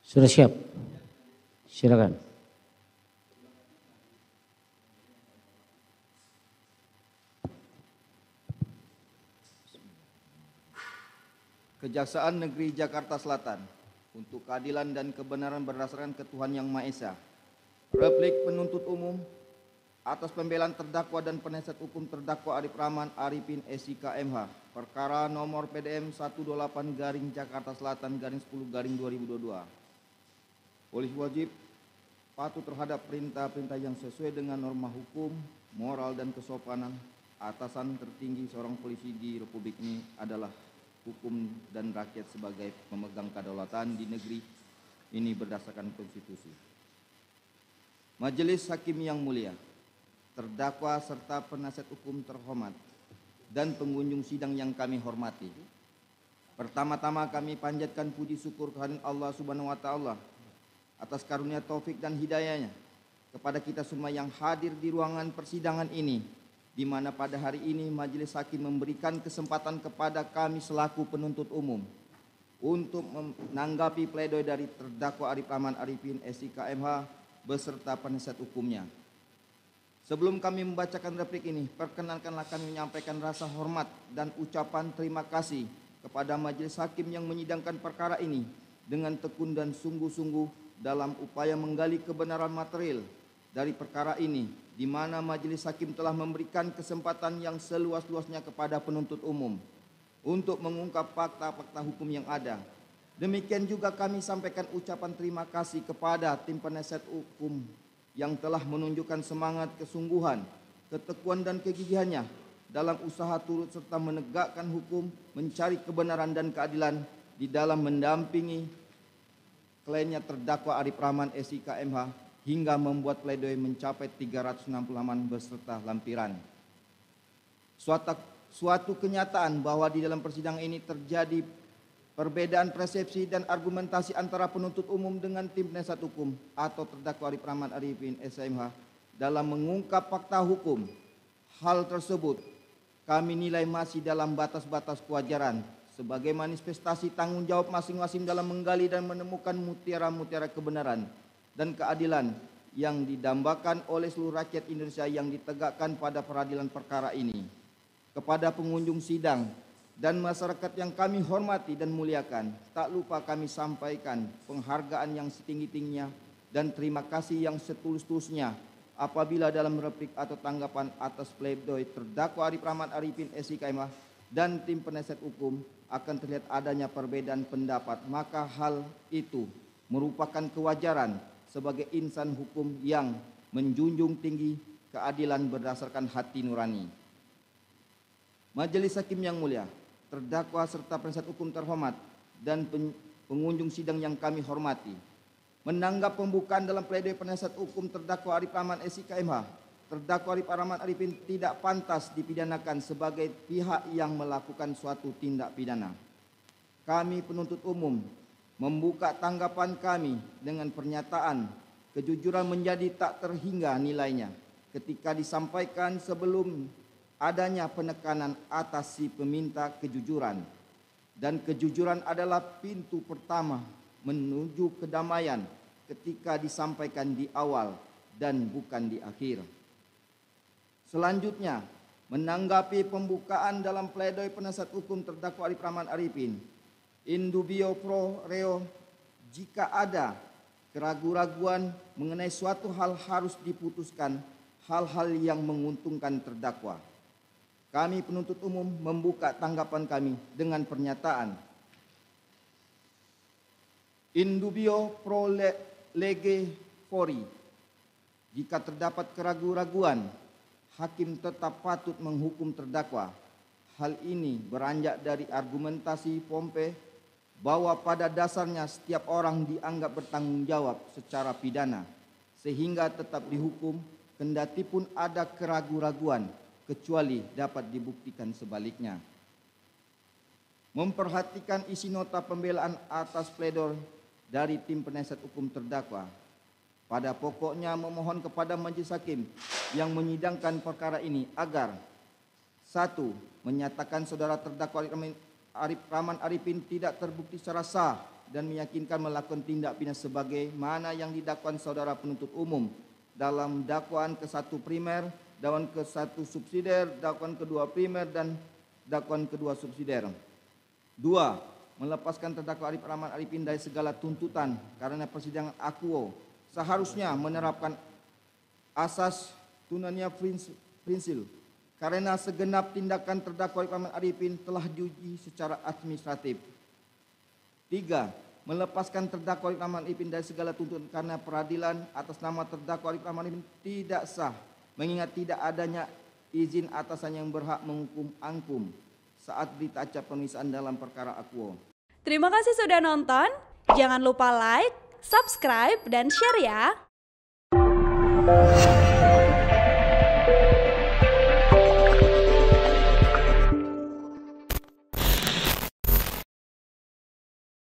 Sudah siap? Silakan. Kejaksaan Negeri Jakarta Selatan untuk keadilan dan kebenaran berdasarkan ketuhanan Yang Maha Esa. Replik penuntut umum atas pembelaan terdakwa dan penasihat hukum terdakwa Arif Rahman Arifin SIK MH. Perkara nomor PDM 128 garing Jakarta Selatan garing 10 garing 2022. Polisi wajib patuh terhadap perintah-perintah yang sesuai dengan norma hukum, moral dan kesopanan. Atasan tertinggi seorang polisi di Republik ini adalah hukum dan rakyat sebagai pemegang kedaulatan di negeri ini berdasarkan konstitusi. Majelis Hakim yang mulia, terdakwa serta penasihat hukum terhormat dan pengunjung sidang yang kami hormati. Pertama-tama kami panjatkan puji syukur kehadirat Allah Subhanahu wa taala atas karunia taufik dan hidayahnya kepada kita semua yang hadir di ruangan persidangan ini, di mana pada hari ini majelis hakim memberikan kesempatan kepada kami selaku penuntut umum untuk menanggapi pledoi dari terdakwa Arif Rahman Arifin SIK MH beserta penasihat hukumnya. Sebelum kami membacakan replik ini, perkenankanlah kami menyampaikan rasa hormat dan ucapan terima kasih kepada majelis hakim yang menyidangkan perkara ini dengan tekun dan sungguh-sungguh dalam upaya menggali kebenaran material dari perkara ini, di mana majelis hakim telah memberikan kesempatan yang seluas-luasnya kepada penuntut umum untuk mengungkap fakta-fakta hukum yang ada. Demikian juga kami sampaikan ucapan terima kasih kepada tim penasihat hukum yang telah menunjukkan semangat, kesungguhan, ketekuan dan kegigihannya dalam usaha turut serta menegakkan hukum, mencari kebenaran dan keadilan di dalam mendampingi kliennya terdakwa Arif Rahman SIK MH hingga membuat pledoi mencapai 360 halaman beserta lampiran. Suatu kenyataan bahwa di dalam persidangan ini terjadi perbedaan persepsi dan argumentasi antara penuntut umum dengan tim penasihat hukum atau terdakwa Arif Rahman Arifin SIK MH dalam mengungkap fakta hukum. Hal tersebut kami nilai masih dalam batas-batas kewajaran sebagai manifestasi tanggung jawab masing-masing dalam menggali dan menemukan mutiara-mutiara kebenaran dan keadilan yang didambakan oleh seluruh rakyat Indonesia yang ditegakkan pada peradilan perkara ini. Kepada pengunjung sidang dan masyarakat yang kami hormati dan muliakan, tak lupa kami sampaikan penghargaan yang setinggi-tingginya dan terima kasih yang setulus-tulusnya apabila dalam replik atau tanggapan atas pledoi terdakwa Arif Rahman Arifin SIK MH dan tim penasihat hukum akan terlihat adanya perbedaan pendapat, maka hal itu merupakan kewajaran sebagai insan hukum yang menjunjung tinggi keadilan berdasarkan hati nurani. Majelis hakim yang mulia, terdakwa serta penasihat hukum terhormat dan pengunjung sidang yang kami hormati, menanggap pembukaan dalam pledoi penasihat hukum terdakwa Arif Rahman SIK MH, terdakwa Arif Rahman Arifin tidak pantas dipidanakan sebagai pihak yang melakukan suatu tindak pidana. Kami penuntut umum membuka tanggapan kami dengan pernyataan kejujuran menjadi tak terhingga nilainya ketika disampaikan sebelum adanya penekanan atas si peminta kejujuran, dan kejujuran adalah pintu pertama menuju kedamaian ketika disampaikan di awal dan bukan di akhir. Selanjutnya, menanggapi pembukaan dalam pledoi penasihat hukum terdakwa Arif Rahman Arifin, in dubio pro reo, jika ada keraguan-raguan mengenai suatu hal harus diputuskan hal-hal yang menguntungkan terdakwa. Kami penuntut umum membuka tanggapan kami dengan pernyataan in dubio pro lege fori, jika terdapat keraguan-raguan, hakim tetap patut menghukum terdakwa. Hal ini beranjak dari argumentasi Pompe bahwa pada dasarnya setiap orang dianggap bertanggung jawab secara pidana, sehingga tetap dihukum kendatipun ada keraguan-raguan, kecuali dapat dibuktikan sebaliknya. Memperhatikan isi nota pembelaan atas pledoi dari tim penasihat hukum terdakwa, pada pokoknya memohon kepada majelis hakim yang menyidangkan perkara ini agar 1. Menyatakan saudara terdakwa Arif Rahman Arifin tidak terbukti secara sah dan meyakinkan melakukan tindak pidana sebagai mana yang didakwakan saudara penuntut umum dalam dakwaan ke-1 primer, dakwaan ke-1 subsidiar, dakwaan kedua primer dan dakwaan kedua subsidiar. 2. Melepaskan terdakwa Arif Rahman Arifin dari segala tuntutan karena persidangan akuo seharusnya menerapkan asas tunannya prinsil karena segenap tindakan terdakwa Arif Rahman Arifin telah diuji secara administratif. 3. Melepaskan terdakwa Arif Rahman Arifin dari segala tuntutan karena peradilan atas nama terdakwa Arif Rahman Arifin tidak sah, mengingat tidak adanya izin atasan yang berhak menghukum angkum saat berita acara pemeriksaan dalam perkara akuo. Terima kasih sudah nonton. Jangan lupa like, subscribe, dan share ya.